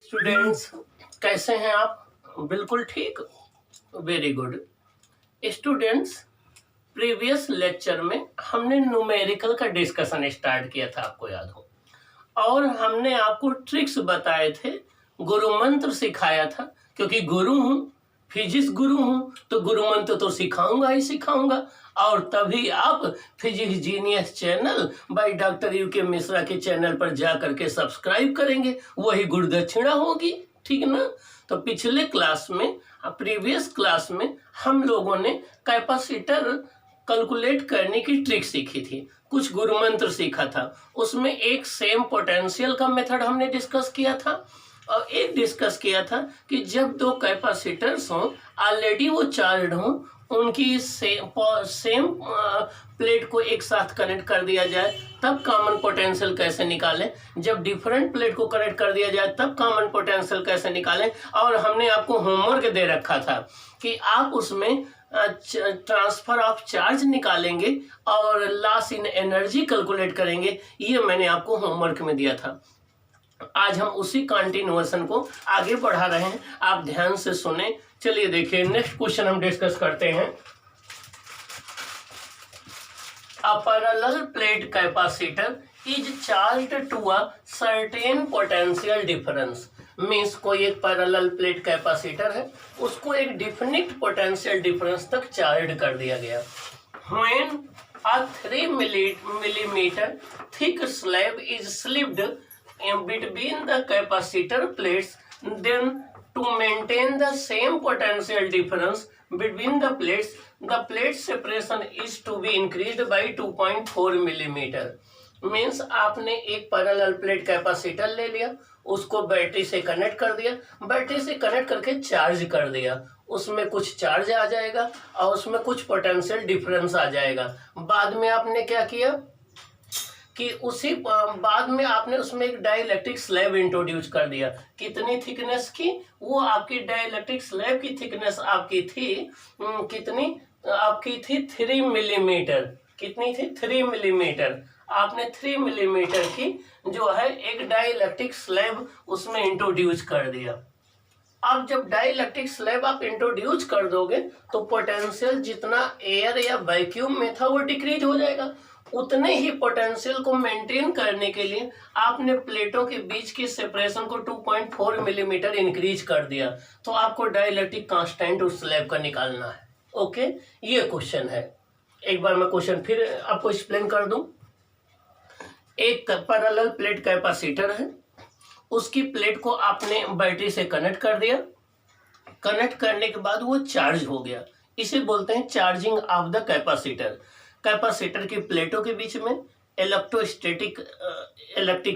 Students, कैसे हैं आप? बिल्कुल ठीक, very good. Students, previous lecture में हमने न्यूमेरिकल का डिस्कशन स्टार्ट किया था, आपको याद हो, और हमने आपको ट्रिक्स बताए थे, गुरु मंत्र सिखाया था, क्योंकि गुरु हूं, फिजिक्स गुरु हूं, तो गुरु मंत्र तो सिखाऊंगा ही सिखाऊंगा। और तभी आप physics genius channel by doctor UK Mishra के चैनल पर जा करके सब्सक्राइब करेंगे, वही गुरुदक्षिणा होगी, ठीक ना? तो पिछले क्लास में, प्रीवियस क्लास में हम लोगों ने कैपेसिटर कैलकुलेट करने की ट्रिक सीखी थी, कुछ गुरु मंत्र सीखा था, उसमें एक सेम पोटेंशियल का मेथड हमने डिस्कस किया था, और एक डिस्कस किया था कि जब दो कैपेसिटर्स हों, ऑलरेडी वो चार्ज हों, उनकी सेम प्लेट को एक साथ कनेक्ट कर दिया जाए तब कॉमन पोटेंशियल कैसे निकालें, जब डिफरेंट प्लेट को कनेक्ट कर दिया जाए तब कॉमन पोटेंशियल कैसे निकालें। और हमने आपको होमवर्क दे रखा था कि आप उसमें ट्रांसफर ऑफ चार्ज निकालेंगे और लॉस इन एनर्जी कैलकुलेट करेंगे, ये मैंने आपको होमवर्क में दिया था। आज हम उसी कंटिन्यूएशन को आगे बढ़ा रहे हैं, आप ध्यान से सुने। चलिए देखिए, नेक्स्ट क्वेश्चन हम डिस्कस करते हैं। A parallel plate capacitor is charged to a certain potential difference. Means कोई एक पैरेलल प्लेट कैपेसिटर है, उसको एक डिफिनिट पोटेंशियल डिफरेंस तक चार्ज कर दिया गया। When a 3 millimeter thick slab is slipped between the capacitor plates, then to maintain the same potential difference between the plates, the plate separation is to be increased by 2.4 millimeter. Means आपने एक parallel plate capacitor ले लिया, उसको battery से connect कर दिया, battery से connect करके चार्ज कर दिया, उसमें कुछ चार्ज आ जाएगा और उसमें कुछ पोटेंशियल डिफरेंस आ जाएगा। बाद में आपने क्या किया कि उसी बाद में आपने उसमें एक डाइलेक्ट्रिक स्लैब इंट्रोड्यूस कर दिया। कितनी थिकनेस की? वो आपकी डाइलेक्ट्रिक स्लैब की थिकनेस आपकी थी कितनी? आपकी थी 3 मिलीमीटर। कितनी थी? 3 मिलीमीटर। आपने 3 मिलीमीटर की जो है एक डाइलेक्ट्रिक स्लैब उसमें इंट्रोड्यूस कर दिया। अब जब डाइलेक्ट्रिक स्लैब आप इंट्रोड्यूस कर दोगे तो पोटेंशियल जितना एयर या वैक्यूम में था वो डिक्रीज हो जाएगा। उतने ही पोटेंशियल को मेंटेन करने के लिए आपने प्लेटों के बीच की सेपरेशन को 2.4 मिलीमीटर इंक्रीज कर दिया, तो आपको डाइलेक्ट्रिक कांस्टेंट उस स्लैब का निकालना है। ओके, ये क्वेश्चन है। एक बार मैं क्वेश्चन फिर आपको एक्सप्लेन कर दूं। एक पैरेलल प्लेट कैपेसिटर है, उसकी प्लेट को आपने बैटरी से कनेक्ट कर दिया, कनेक्ट करने के बाद वो चार्ज हो गया, इसे बोलते हैं charging of the capacitor. Capacitor की प्लेटों के बीच में इलेक्ट्रिक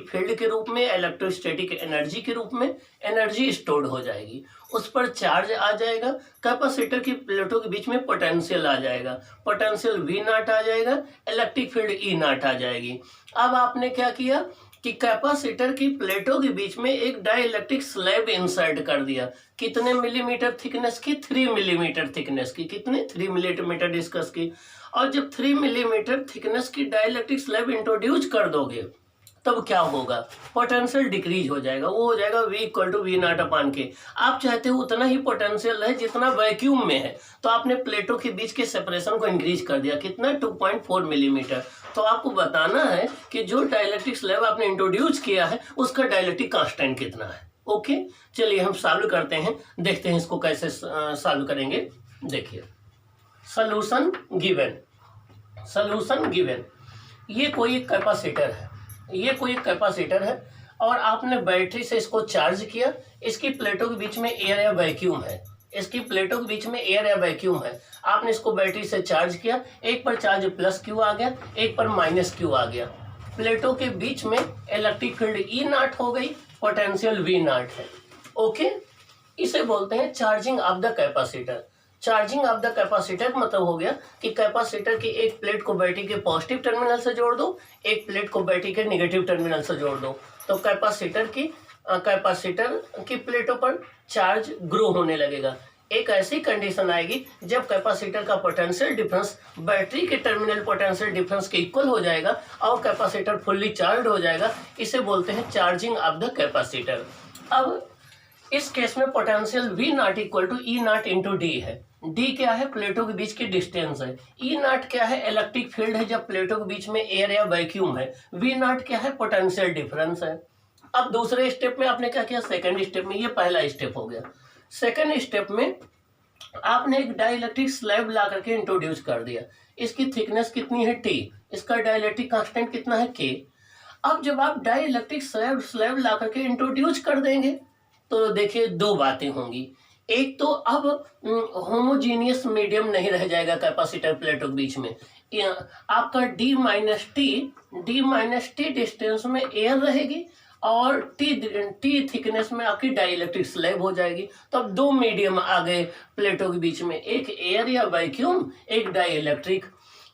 फील्ड के रूप में, इलेक्ट्रोस्टैटिक एनर्जी के रूप में एनर्जी स्टोर्ड हो जाएगी, उस पर चार्ज आ जाएगा। कैपेसिटर की प्लेटों के बीच में पोटेंशियल आ जाएगा, पोटेंशियल V0 आ जाएगा, इलेक्ट्रिक फील्ड E0 आ जाएगी। अब आपने क्या किया कि कैपेसिटर की प्लेटों के बीच में एक डाइलेक्ट्रिक स्लैब इंसर्ट कर दिया। कितने मिलीमीटर थिकनेस की? 3 मिलीमीटर थिकनेस की। कितने? 3 मिलीमीटर डिस्कस की। और जब 3 मिलीमीटर थिकनेस की डाइलेक्ट्रिक स्लैब इंट्रोड्यूस कर दोगे तब क्या होगा? पोटेंशियल डिक्रीज हो जाएगा, वो हो जाएगा V = V0 अपान के। आप चाहते हो उतना ही पोटेंशियल है जितना वैक्यूम में है, तो आपने प्लेटों के बीच के सेपरेशन को इंक्रीज कर दिया। कितना? 2.4 मिलीमीटर। तो आपको बताना है कि जो डाइलेक्ट्रिक स्लैब आपने इंट्रोड्यूस किया है उसका डाइलेक्ट्रिक कांस्टेंट कितना है। ओके, चलिए हम सॉल्व करते हैं, देखते हैं इसको कैसे सॉल्व करेंगे। देखिए, सॉल्यूशन गिवन। Solution given. ये कोई एक कैपेसिटर है, ये कोई एक कैपेसिटर है और आपने बैटरी से इसको चार्ज किया। इसकी प्लेटों के बीच में एयर या वैक्यूम है, इसकी प्लेटों के बीच में एयर या वैक्यूम है। आपने इसको बैटरी से चार्ज किया, एक पर चार्ज +Q आ गया, एक पर -Q आ गया। प्लेटों के बीच में इलेक्ट्रिक फील्ड E0 हो गई, पोटेंशियल V0 है। ओके, इसे बोलते हैं charging of the capacitor. Charging of the capacitor मतलब हो गया कि कैपेसिटर की एक प्लेट को बैटरी के पॉजिटिव टर्मिनल से जोड़ दो, एक प्लेट को बैटरी के नेगेटिव टर्मिनल से जोड़ दो, तो कैपेसिटर की प्लेटों पर चार्ज ग्रो होने लगेगा। एक ऐसी कंडीशन आएगी जब कैपेसिटर का पोटेंशियल डिफरेंस बैटरी के टर्मिनल पोटेंशियल डिफरेंस के इक्वल हो जाएगा और कैपेसिटर फुल्ली चार्ज हो जाएगा। इसे बोलते हैं चार्जिंग ऑफ द कैपेसिटर। अब इस केस में potential V not equal to E not into D है। डी क्या है? प्लेटों के बीच की डिस्टेंस है। E नॉट क्या है? इलेक्ट्रिक फील्ड है जब प्लेटों के बीच में एयर या वैक्यूम है। V नॉट क्या है? पोटेंशियल डिफरेंस है। अब दूसरे स्टेप में आपने क्या किया? सेकंड स्टेप में, ये पहला स्टेप हो गया। सेकंड स्टेप में आपने एक डाइलेक्ट्रिक स्लैब ला करके इंट्रोड्यूस कर दिया। इसकी थिकनेस कितनी है? T। इसका डाइलेक्ट्रिक कांस्टेंट कितना है? K। अब जब आप डाइलेक्ट्रिक स्लैब ला करके इंट्रोड्यूस कर देंगे तो देखिए दो बातें होंगी। एक तो अब होमोजीनियस मीडियम नहीं रह जाएगा कैपेसिटर प्लेटों के बीच में। आपका डी माइनस टी डिस्टेंस में एयर रहेगी और टी थिकनेस में आपकी डाइलेक्ट्रिक स्लैब हो जाएगी। तो अब दो मीडियम आ गए प्लेटों के बीच में, एक एयर या वैक्यूम, एक डाइलेक्ट्रिक।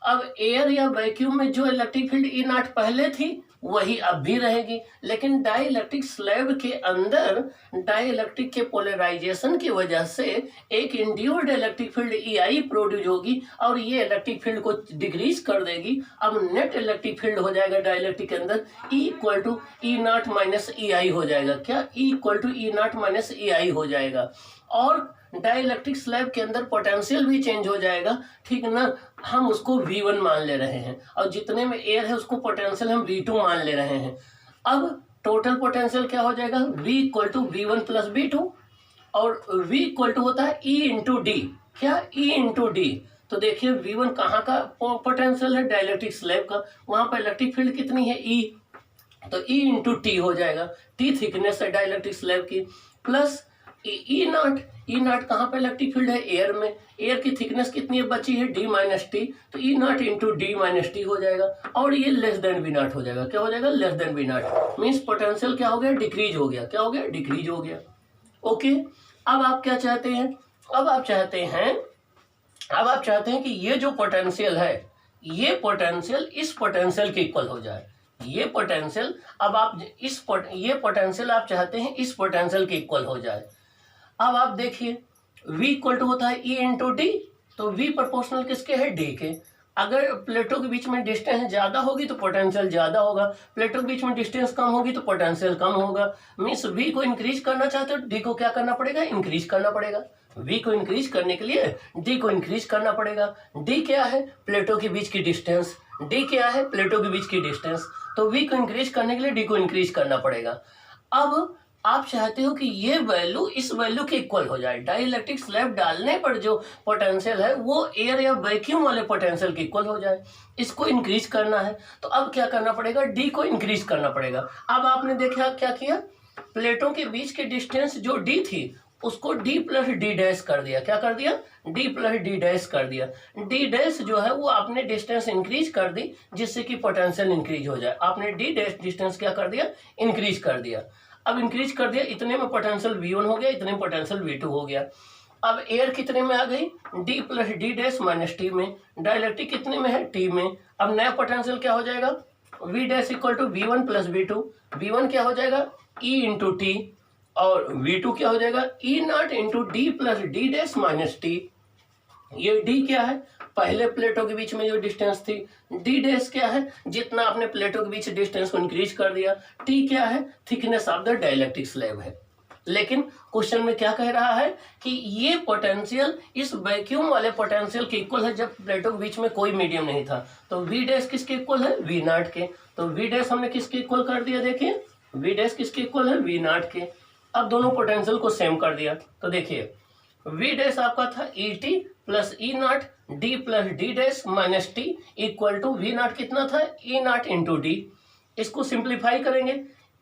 अब एयर या वैक्यूम में जो इलेक्ट्रिक फील्ड ई नॉट पहले थी वही अब भी रहेगी, लेकिन डाइलेक्ट्रिक स्लैब के अंदर डाइलेक्ट्रिक के पोलराइजेशन की वजह से एक induced electric field EI produce होगी और ये इलेक्ट्रिक फील्ड को डिक्रीज कर देगी। अब नेट इलेक्ट्रिक फील्ड हो जाएगा डाइलेक्ट्रिक के अंदर E equal to E not minus EI हो जाएगा। क्या? E equal to E not minus EI हो जाएगा। और डाइलेक्ट्रिक स्लैब के अंदर पोटेंशियल भी चेंज हो जाएगा, ठीक ना। हम उसको V1 मान ले रहे हैं और जितने में एयर है उसको पोटेंशियल हम V2 मान ले रहे हैं। अब टोटल पोटेंशियल क्या हो जाएगा? V equal to V1 plus V2 और V इक्वल टू होता है E इंटू डी। क्या? E into D. तो देखिए V1 कहाँ का पोटेंशियल है? डाइलेक्ट्रिक स्लैब का। वहां पर इलेक्ट्रिक फील्ड कितनी है? E। तो E इंटू टी हो जाएगा। T थिकनेस है डाइलेक्ट्रिक स्लैब की, प्लस ई नॉट कहाँ पे इलेक्ट्रिक फील्ड है? एयर में। एयर की थिकनेस कितनी है बची है? D minus T. तो E naught into D minus T हो जाएगा और ये लेस देन वी नॉट हो जाएगा। क्या हो जाएगा? Less than V not. Means potential क्या हो गया? डिक्रीज हो गया। क्या हो गया? डिक्रीज हो गया। ओके। अब आप क्या चाहते हैं? अब आप चाहते हैं कि ये जो पोटेंशियल है ये पोटेंशियल इस पोटेंशियल के इक्वल हो जाए। ये पोटेंशियल अब आप ये पोटेंशियल आप चाहते हैं इस पोटेंशियल के इक्वल हो जाए। अब आप देखिए V इक्वल टू होता है E इंटू डी। तो V प्रोपोर्शनल किसके है? D के। अगर प्लेटों के बीच में डिस्टेंस ज्यादा होगी तो पोटेंशियल ज्यादा होगा, प्लेटों के बीच में डिस्टेंस कम होगी तो पोटेंशियल कम होगा। मीन्स V को इंक्रीज करना चाहते हो D को क्या करना पड़ेगा? इंक्रीज करना पड़ेगा। V को इंक्रीज करने के लिए D को इंक्रीज करना पड़ेगा। D क्या है? प्लेटों के बीच की डिस्टेंस। D क्या है? प्लेटों के बीच की डिस्टेंस। तो V को इंक्रीज करने के लिए D को इंक्रीज करना पड़ेगा। अब आप चाहते हो कि ये वैल्यू इस वैल्यू के इक्वल हो जाए। डाइलेक्ट्रिक स्लैब डालने पर जो पोटेंशियल है वो एयर या वैक्यूम वाले पोटेंशियल के इक्वल हो जाए। इसको इंक्रीज करना है तो अब क्या करना पड़ेगा? डी को इंक्रीज करना पड़ेगा। अब आपने देखा क्या किया? प्लेटों के बीच की डिस्टेंस जो डी थी उसको डी प्लस डी डैश कर दिया। क्या कर दिया? डी प्लस डी डैश कर दिया। डी डैश जो है वो आपने डिस्टेंस इंक्रीज कर दी जिससे कि पोटेंशियल इंक्रीज हो जाए। आपने डी डैश डिस्टेंस क्या कर दिया? इंक्रीज कर दिया। अब इंक्रीज कर दिया, इतने में पोटेंशियल V1 हो गया, इतने में पोटेंशियल V2 हो गया। अब एयर कितने में आ गई? D plus D dash minus T में। डाइलेक्ट्रिक कितने में है? T में। अब नया पोटेंशियल क्या हो जाएगा? V dash equal to V1 plus V2। V1 क्या हो जाएगा? E इंटू टी और V2 क्या हो जाएगा? E not into D plus D dash minus T. ये D क्या है? पहले प्लेटों के बीच में जो डिस्टेंस थी। D डैश क्या है? जितना आपने प्लेटों के बीच डिस्टेंस को इंक्रीज कर दिया। T क्या है? Thickness of the dielectric slab है। लेकिन क्वेश्चन में क्या कह रहा है कि ये पोटेंशियल इस वैक्यूम वाले पोटेंशियल के इक्वल है जब प्लेटों के बीच में कोई मीडियम नहीं था। तो V डैश किसके इक्वल है? V नॉट के। तो V डैश हमने किसके इक्वल कर दिया? देखिए V डैश किसके इक्वल है? V नॉट के। अब दोनों पोटेंशियल को सेम कर दिया तो देखिए V डैश आपका था ET plus E not D plus D dash minus T equal to V not कितना था? E not into D. इसको सिंप्लीफाई करेंगे।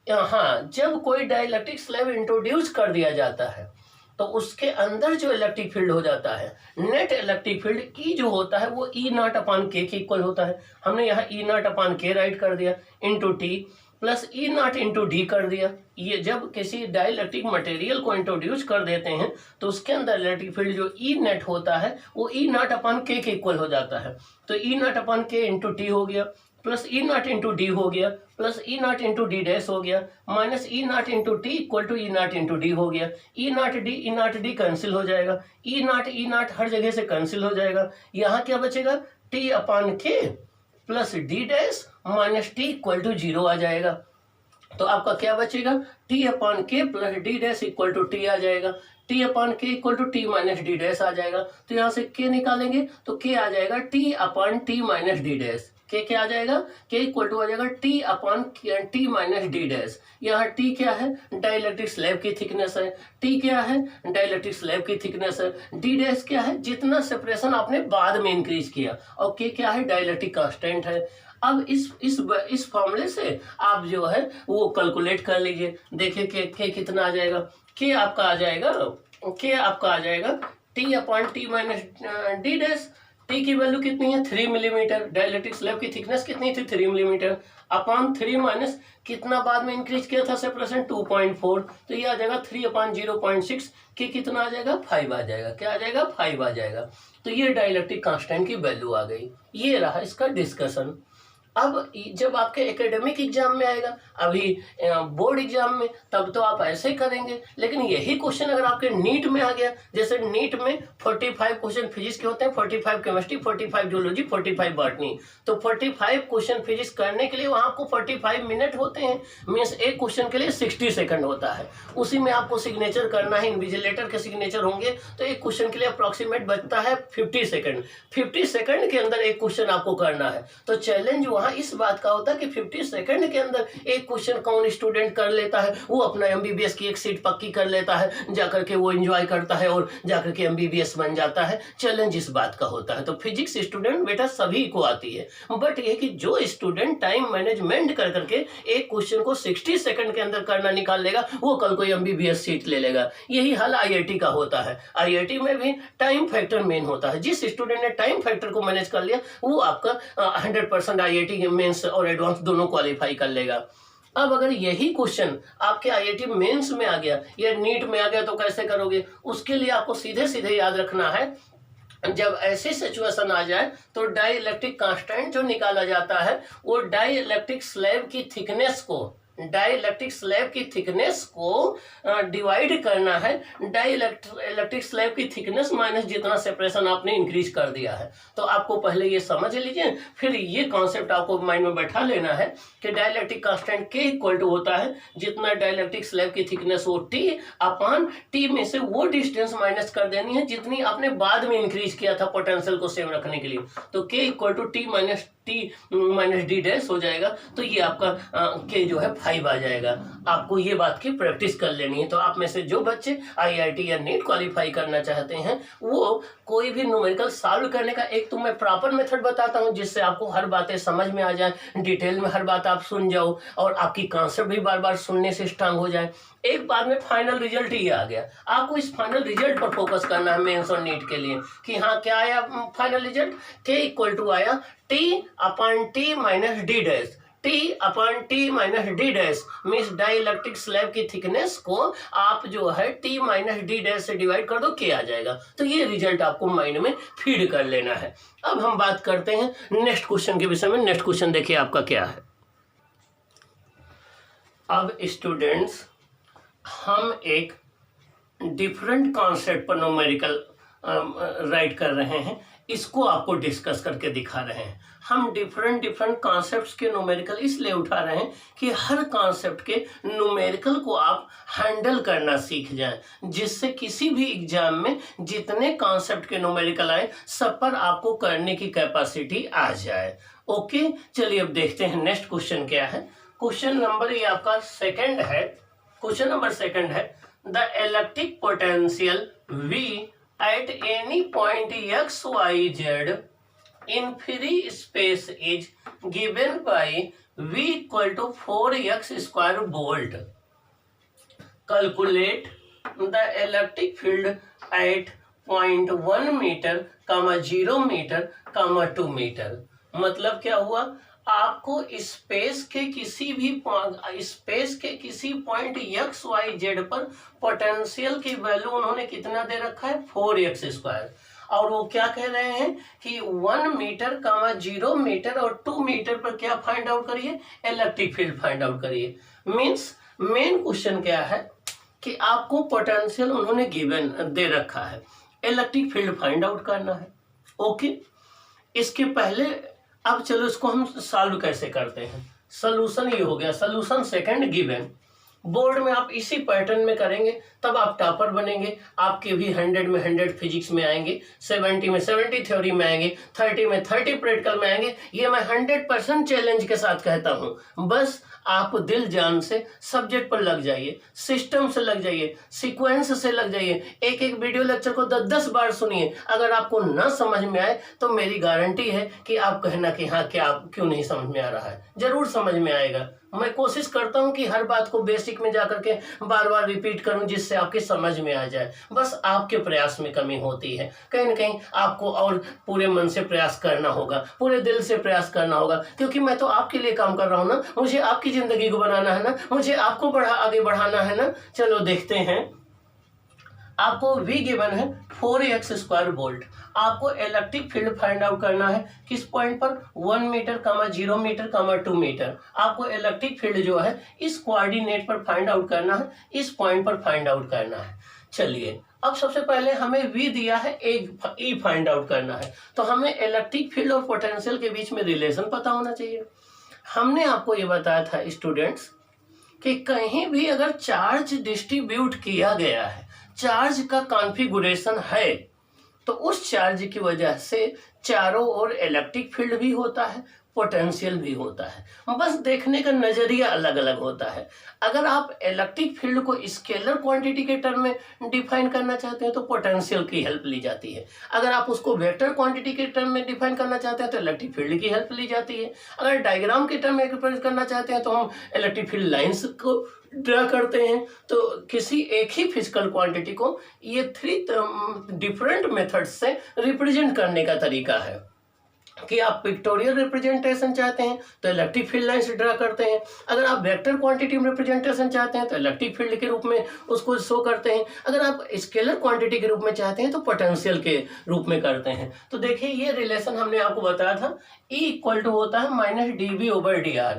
हाँ, जब कोई डाइलेक्ट्रिक स्लैब इंट्रोड्यूस कर दिया जाता है तो उसके अंदर जो इलेक्ट्रिक फील्ड हो जाता है नेट इलेक्ट्रिक फील्ड E जो होता है वो E नॉट अपान के इक्वल होता है। हमने यहाँ E नॉट अपान के राइट कर दिया into T plus E not into D कर दिया। ये जब किसी डाइलेक्ट्रिक मटेरियल को इंट्रोड्यूस कर देते हैं तो उसके अंदर इलेक्ट्रिक फील्ड जो E नेट होता है वो E नॉट अपान के इक्वल हो जाता है। तो E नॉट अपान के इंटू टी हो गया plus E not into D हो गया plus E not into D dash हो गया minus E not into T equal to E not into D हो गया। E नॉट डी कैंसिल हो जाएगा। E नॉट हर जगह से कैंसिल हो जाएगा। यहाँ क्या बचेगा? T upon K plus D dash minus T equal to 0 आ जाएगा। तो आपका क्या बचेगा, T upon K plus D dash equal to T आ जाएगा, T upon K equal to T minus D dash आ जाएगा। तो यहाँ से के निकालेंगे तो के आ जाएगा T upon T minus D dash, के क्या आ जाएगा, के इक्वल टू आ जाएगा T upon T minus D dash. यहाँ टी क्या है, डाइलेक्ट्रिक स्लैब की थिकनेस है, टी क्या है, डाइलेक्ट्रिक स्लैब की थिकनेस है, डी डैश क्या है, जितना सेपरेशन आपने बाद में इंक्रीज किया, और के क्या है, डाइलेक्ट्रिक कांस्टेंट है। अब इस फॉर्मूले से आप जो है वो कैलकुलेट कर लीजिए, देखिए के कितना आ जाएगा, के आपका आ जाएगा T upon T minus D dash. T की वैल्यू कितनी है, 3 मिलीमीटर, डाइलेक्ट्रिक स्लैब की थिकनेस कितनी थी, 3 मिलीमीटर, अपॉन 3 माइनस कितना बाद में इंक्रीज किया था सेपरेशन, 2.4, तो ये आ जाएगा 3 अपॉन 0.6, के कितना आ जाएगा, 5 आ जाएगा, क्या आ जाएगा, 5 आ जाएगा। तो ये डाइलेक्ट्रिक कांस्टेंट की वैल्यू आ गई। ये रहा इसका डिस्कशन। अब जब आपके एकेडमिक एग्जाम में आएगा, अभी बोर्ड एग्जाम में, तब तो आप ऐसे करेंगे, लेकिन यही क्वेश्चन अगर आपके नीट में आ गया, जैसे नीट में 45 क्वेश्चन फिजिक्स के होते हैं, 45 केमिस्ट्री, 45 जूलॉजी, 45 बॉटनी, तो 45 क्वेश्चन फिजिक्स करने के लिए वहाँ आपको 45 मिनट होते हैं, मीन्स एक क्वेश्चन के लिए 60 सेकंड होता है, उसी में आपको सिग्नेचर करना है, इन्विजिलेटर के सिग्नेचर होंगे, तो एक क्वेश्चन के लिए अप्रॉक्सीमेट बचता है 50 सेकंड, 50 सेकंड के अंदर एक क्वेश्चन आपको करना है। तो चैलेंज वहाँ इस बात का होता है कि 50 सेकंड के अंदर एक क्वेश्चन कौन स्टूडेंट कर लेता है, वो अपना एमबीबीएस की एक सीट पक्की कर लेता है, जाकर के वो एंजॉय करता है और जाकर के एमबीबीएस बन जाता है। चैलेंज इस बात का होता है। तो फिजिक्स स्टूडेंट बेटा सभी को आती है, बट ये कि जो स्टूडेंट टाइम मैनेजमेंट कर करके एक क्वेश्चन को 60 सेकंड के अंदर करना निकाल लेगा, वो कल कोई एमबीबीएस सीट ले लेगा। यही हाल आईआईटी का होता है। आईआईटी में भी टाइम फैक्टर मेन होता है। जिस स्टूडेंट ने टाइम फैक्टर को मैनेज कर लिया, वो आपका 100% आईआईटी मेंस और एडवांस दोनों क्वालिफाई कर लेगा। अब अगर यही क्वेश्चन आपके आईआईटी मेंस में आ गया या नीट में आ गया, तो कैसे करोगे? उसके लिए आपको सीधे सीधे याद रखना है, जब ऐसी सिचुएशन आ जाए तो डाइलेक्ट्रिक कांस्टेंट जो निकाला जाता है, वो डाइलेक्ट्रिक स्लैब की थिकनेस को डिवाइड करना है डाइलेक्ट्रिक स्लैब की थिकनेस माइनस जितना सेपरेशन आपने इंक्रीज कर दिया है। तो आपको पहले ये समझ लीजिए, फिर ये कॉन्सेप्ट आपको माइंड में बैठा लेना है कि डाइलेक्ट्रिक कांस्टेंट के इक्वल टू होता है जितना डाइलेक्ट्रिक स्लैब की थिकनेस हो टी अपॉन टी में से वो डिस्टेंस माइनस कर देनी है जितनी आपने बाद में इंक्रीज किया था पोटेंशियल को सेव रखने के लिए। तो K equal to T minus D dash हो जाएगा। तो ये आपका के जो है 5 आ जाएगा। आपको ये बात की प्रैक्टिस कर लेनी है। तो आप में से जो बच्चे आईआईटी या नीट क्वालिफाई करना चाहते हैं, वो कोई भी न्यूमेरिकल सॉल्व करने का एक तो मैं प्रॉपर मेथड बताता हूँ, जिससे आपको हर बातें समझ में आ जाए, डिटेल में हर बात आप सुन जाओ और आपकी कॉन्सेप्ट भी बार बार सुनने से स्ट्रांग हो जाए। एक बाद में फाइनल रिजल्ट ही आ गया, आपको इस फाइनल रिजल्ट पर फोकस करना है मेंस और नीट के लिए कि हाँ क्या आया फाइनल रिजल्ट, के इक्वल टू आया T upon T minus D dash. T upon T minus D dash means dielectric slab की थिकनेस को आप जो है टी माइनस डी डैश से डिवाइड कर दो, के आ जाएगा। तो ये रिजल्ट आपको माइंड में फीड कर लेना है। अब हम बात करते हैं नेक्स्ट क्वेश्चन के विषय में। नेक्स्ट क्वेश्चन देखिए आपका क्या है। अब स्टूडेंट्स, हम एक डिफरेंट कॉन्सेप्ट पर न्यूमेरिकल राइट कर रहे हैं, इसको आपको डिस्कस करके दिखा रहे हैं। हम डिफरेंट कॉन्सेप्ट्स के न्यूमेरिकल इसलिए उठा रहे हैं कि हर कॉन्सेप्ट के न्यूमेरिकल को आप हैंडल करना सीख जाएं, जिससे किसी भी एग्जाम में जितने कॉन्सेप्ट के न्यूमेरिकल आए, सब पर आपको करने की कैपेसिटी आ जाए। ओके, चलिए अब देखते हैं नेक्स्ट क्वेश्चन क्या है। क्वेश्चन नंबर ये आपका सेकंड है। क्वेश्चन नंबर सेकंड है, the electric potential V at any point x, y, z in free space is given by V equal to 4x square volt. Calculate the electric field at point 1 meter, 0 meter, 2 meter. मतलब क्या हुआ, आपको space के किसी point x Y Z पर potential की value उन्होंने कितना दे रखा है, 4x स्क्वायर। और वो क्या कह रहे हैं कि 1 मीटर, 0 मीटर और 2 मीटर पर क्या फाइंड आउट करिए, इलेक्ट्रिक फील्ड फाइंड आउट करिए। मीन्स मेन क्वेश्चन क्या है कि आपको पोटेंशियल उन्होंने गिवन दे रखा है, इलेक्ट्रिक फील्ड फाइंड आउट करना है। ओके, इसके पहले अब चलो इसको हम सॉल्व कैसे करते हैं। सोल्यूशन ये हो गया, सोल्यूशन सेकंड गिवन। बोर्ड में आप इसी पैटर्न में करेंगे तब आप टॉपर बनेंगे। आपके भी 100 में 100 फिजिक्स में आएंगे, 70 में 70 थ्योरी में आएंगे, 30 में 30 प्रैक्टिकल में आएंगे। ये मैं 100% चैलेंज के साथ कहता हूँ। बस आप दिल जान से सब्जेक्ट पर लग जाइए, सिस्टम से लग जाइए, सीक्वेंस से लग जाइए। एक एक वीडियो लेक्चर को 10-10 बार सुनिए। अगर आपको ना समझ में आए तो मेरी गारंटी है कि आप कहना कि हाँ क्या क्यों नहीं समझ में आ रहा है, जरूर समझ में आएगा। मैं कोशिश करता हूं कि हर बात को बेसिक में जाकर के बार बार रिपीट करूं जिससे आपके समझ में आ जाए। बस आपके प्रयास में कमी होती है, कहीं ना कहीं आपको और पूरे मन से प्रयास करना होगा, पूरे दिल से प्रयास करना होगा, क्योंकि मैं तो आपके लिए काम कर रहा हूं ना। मुझे आपकी जिंदगी को बनाना है ना, मुझे आपको आगे बढ़ाना है ना। चलो देखते हैं। आपको V गिवन है 4x² वोल्ट। आपको इलेक्ट्रिक फील्ड फाइंड आउट करना है किस पॉइंट पर, 1 मीटर, 0 मीटर, 2 मीटर। आपको इलेक्ट्रिक फील्ड जो है इस कोऑर्डिनेट पर फाइंड आउट करना है, इस पॉइंट पर फाइंड आउट करना है। चलिए अब सबसे पहले हमें V दिया है, E फाइंड आउट करना है, तो हमें इलेक्ट्रिक फील्ड और पोटेंशियल के बीच में रिलेशन पता होना चाहिए। हमने आपको ये बताया था स्टूडेंट्स कि कहीं भी अगर चार्ज डिस्ट्रीब्यूट किया गया है, चार्ज का कॉन्फ़िगरेशन है, तो उस चार्ज की वजह से चारों ओर इलेक्ट्रिक फील्ड भी होता है, पोटेंशियल भी होता है। बस देखने का नजरिया अलग अलग होता है। अगर आप इलेक्ट्रिक फील्ड को स्केलर क्वांटिटी के टर्म में डिफाइन करना चाहते हैं तो पोटेंशियल की हेल्प ली जाती है। अगर आप उसको वेक्टर क्वांटिटी के टर्म में डिफाइन करना चाहते हैं तो इलेक्ट्रिक फील्ड की हेल्प ली जाती है। अगर डायग्राम के टर्म में रिप्रेजेंट करना चाहते हैं तो हम इलेक्ट्रिक फील्ड लाइंस को ड्रा करते हैं। तो किसी एक ही फिजिकल क्वांटिटी को ये 3 डिफरेंट मेथड्स से रिप्रेजेंट करने का तरीका है कि आप पिक्टोरियल रिप्रेजेंटेशन चाहते हैं तो इलेक्ट्रिक फील्ड लाइंस ड्रा करते हैं। अगर आप वेक्टर क्वांटिटी में रिप्रेजेंटेशन चाहते हैं तो इलेक्ट्रिक फील्ड के रूप में उसको शो करते हैं। अगर आप स्केलर क्वांटिटी के रूप में चाहते हैं तो पोटेंशियल के रूप में करते हैं। तो देखिए ये रिलेशन हमने आपको बताया था, E इक्वल टू होता है -dV/dr।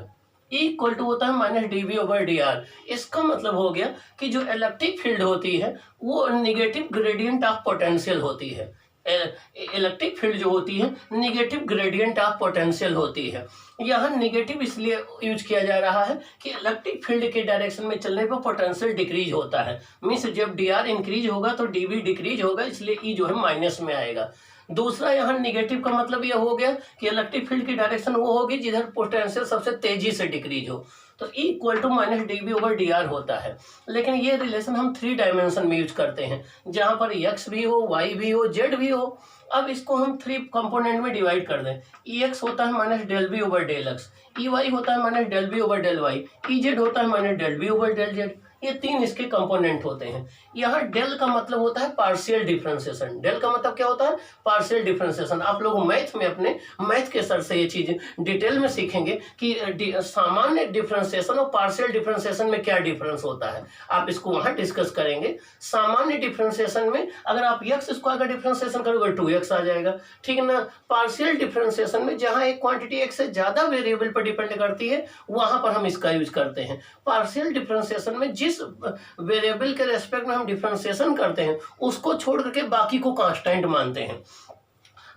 E इक्वल टू होता है -dV/dr। इसका मतलब हो गया कि जो इलेक्ट्रिक फील्ड होती है वो निगेटिव ग्रेडियंट ऑफ पोटेंशियल होती है। इलेक्ट्रिक फील्ड जो होती है निगेटिव ग्रेडियंट ऑफ पोटेंशियल होती है। यहाँ निगेटिव इसलिए यूज किया जा रहा है कि इलेक्ट्रिक फील्ड के डायरेक्शन में चलने पर पोटेंशियल डिक्रीज होता है। मीन्स जब dr इंक्रीज होगा तो dv डिक्रीज होगा, इसलिए E जो है माइनस में आएगा। दूसरा यहाँ निगेटिव का मतलब यह हो गया कि इलेक्ट्रिक फील्ड की डायरेक्शन वो होगी जिधर पोटेंशियल सबसे तेजी से डिक्रीज हो, तो E इक्वल टू -dV/dr होता है। लेकिन ये रिलेशन हम 3 डायमेंशन में यूज करते हैं, जहां पर x भी हो, y भी हो, z भी हो। अब इसको हम 3 कंपोनेंट में डिवाइड कर दें। Ex होता है -∂V/∂x, Ey होता है -∂V/∂y, Ez होता है -∂V/∂z। ये 3 इसके कंपोनेंट होते हैं। यहाँ डेल का मतलब होता है पार्शियल डिफरेंशिएशन। डेल का मतलब क्या होता है, पार्शियल डिफरेंशिएशन। आप लोग मैथ में अपने मैथ के सर से ये चीज डिटेल में सीखेंगे कि सामान्य डिफरेंशिएशन और पार्शियल डिफरेंशिएशन में क्या डिफरेंस होता है। आप इसको वहां डिस्कस करेंगे। सामान्य डिफरेंशिएशन में अगर आप x² का डिफरेंशिएशन करोगे 2x आ जाएगा, ठीक है ना। पार्शियल डिफरेंशिएशन में जहां एक क्वांटिटी x से ज्यादा वेरिएबल पर डिपेंड करती है वहां पर हम इसका यूज करते हैं। पार्शियल डिफरेंशिएशन में जिस वेरिएबल के रेस्पेक्ट में हम डिफरेंशिएशन करते हैं उसको छोड़ करके बाकी को कांस्टेंट मानते हैं।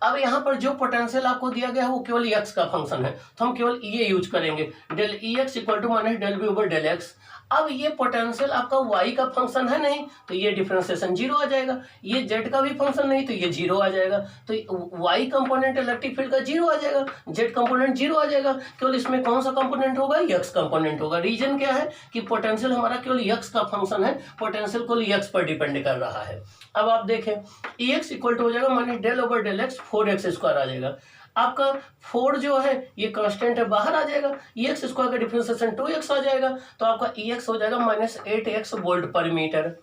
अब यहाँ पर जो पोटेंशियल आपको दिया गया है वो केवल x का फंक्शन है, तो हम केवल ये यूज करेंगे, del Ex equal to -∂V/∂x। अब ये पोटेंशियल आपका y का फंक्शन है नहीं, तो ये डिफरेंशिएशन 0 आ जाएगा। ये z का भी फंक्शन नहीं तो ये 0 आ जाएगा। तो y कंपोनेंट इलेक्ट्रिक फील्ड का 0 आ जाएगा, z कंपोनेंट 0 आ जाएगा। केवल इसमें कौन सा कंपोनेंट होगा, x कंपोनेंट होगा। रीजन क्या है कि पोटेंशियल हमारा केवल x का फंक्शन है, पोटेंशियल केवल x पर डिपेंड कर रहा है। अब आप देखें Ex इक्वल टू हो जाएगा -∂V/∂x, 4x² आ जाएगा। आपका 4 जो है ये कांस्टेंट है, बाहर आ जाएगा। Ex² का डिफरेंशिएशन 2x आ जाएगा, तो आपका Ex हो जाएगा -8x वोल्ट पर मीटर।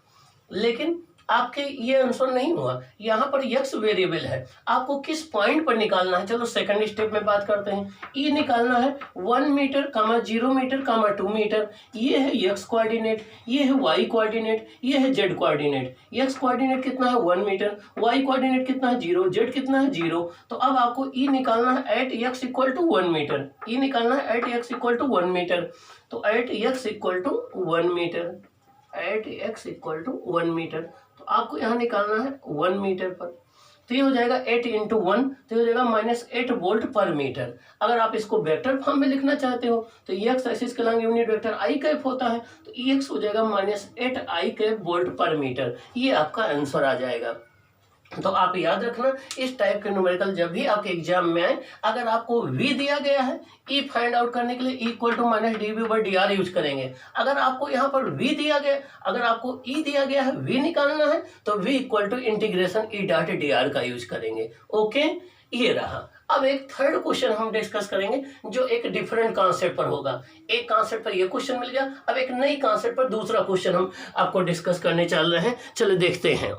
लेकिन आपके ये आंसर नहीं हुआ, यहाँ पर x वेरिएबल है, आपको किस पॉइंट पर निकालना है। चलो सेकंड स्टेप में बात करते हैं। E निकालना है 1 मीटर, 0 मीटर, 2 मीटर। ये है x कोऑर्डिनेट, ये है y कोऑर्डिनेट, ये है z कोऑर्डिनेट। x कोऑर्डिनेट कितना है 1 मीटर, y कोऑर्डिनेट कितना है 0, z कितना है 0। तो अब आपको E निकालना है at x equal to 1 metre. E निकालना है at x equal to 1 metre, तो at x equal to 1 metre, at x equal to 1 metre. तो आपको यहाँ निकालना है 1 मीटर पर। तो ये हो जाएगा 8 इंटू 1, तो ये हो जाएगा -8 वोल्ट पर मीटर। अगर आप इसको वेक्टर फॉर्म में लिखना चाहते हो तो एक्स एक्सिस के लंग यूनिट वेक्टर आई कैप होता है, तो एक्स हो जाएगा -8 आई कैप वोल्ट पर मीटर। ये आपका आंसर आ जाएगा। तो आप याद रखना, इस टाइप के न्यूमेरिकल जब भी आपके एग्जाम में आए, अगर आपको v दिया गया है, e फाइंड आउट करने के लिए इक्वल टू -dv/dr यूज करेंगे। अगर आपको यहाँ पर v दिया गया, अगर आपको e दिया गया है, v निकालना है, तो v equal to integration e.dr का यूज करेंगे। ओके, ये रहा। अब एक थर्ड क्वेश्चन हम डिस्कस करेंगे जो एक डिफरेंट कॉन्सेप्ट पर होगा। एक कॉन्सेप्ट पर ये क्वेश्चन मिल गया, अब एक नई कॉन्सेप्ट पर दूसरा क्वेश्चन हम आपको डिस्कस करने चल रहे हैं। चलो देखते हैं।